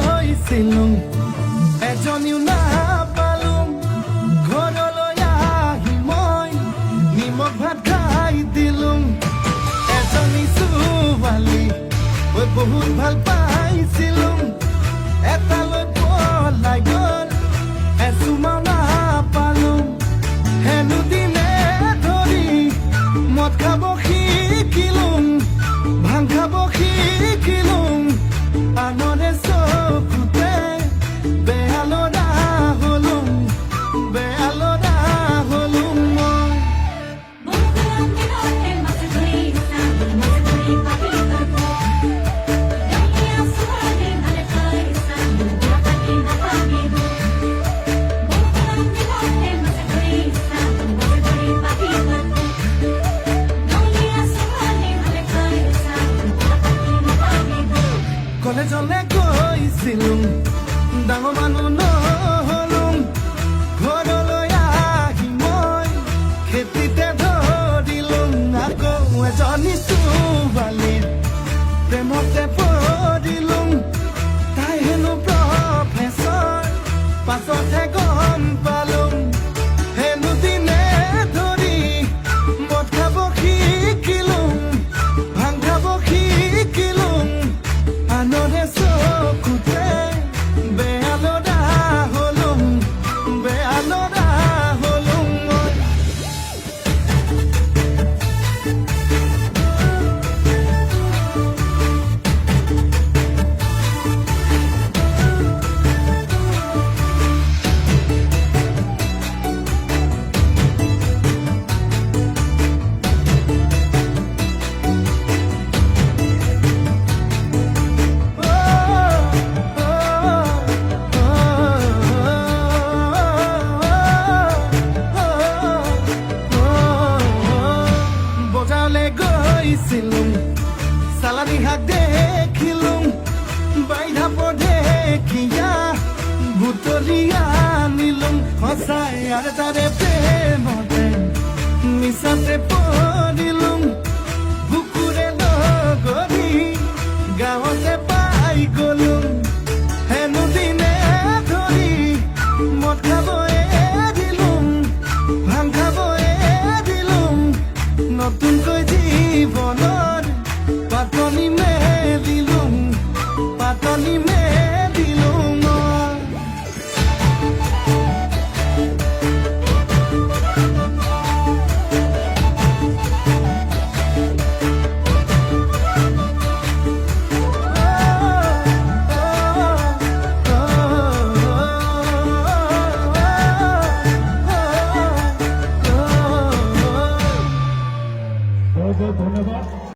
গৈছিলো এজনীও নাপালো ঘৰলৈ আহি মই নিমখ ভাত খাই দিলো এজনী ছোৱালী ঐ বহুত ভাল পাইছিলো এটালৈ পলাই গ'ল এচুমাও নাপালো হেনো দিনে ধৰি মদ খাব শিকিলো ভাং খাব শিকিলো আনৰে চকুতে বেয়া ল'ৰা হলো বেয়া ল'ৰা হলো মই কলেজলে গৈছিলো ডাঙৰ মানুহ নহলো ঘৰলৈ আহি মই খেতিতে ধৰিলো আকৌ এজনী ছোৱালীৰ প্ৰেমতে পৰিলো তাই হেনো প্ৰফেচৰ পাছতহে গম পালো হেনো দিনে ধৰি মদ খাব শিকিলো ভাং খাব শিকিলো আনৰে চকুতে বেয়া ল'ৰা হলো বেয়া ল'ৰা হলো মই বজাৰলে গৈছিলো চালানী শাক দেখিলো বাইধাপৰ দেখিয়া বুটলি আনিলো সঁচাই আৰু তাৰে প্ৰেমতে মিছাতে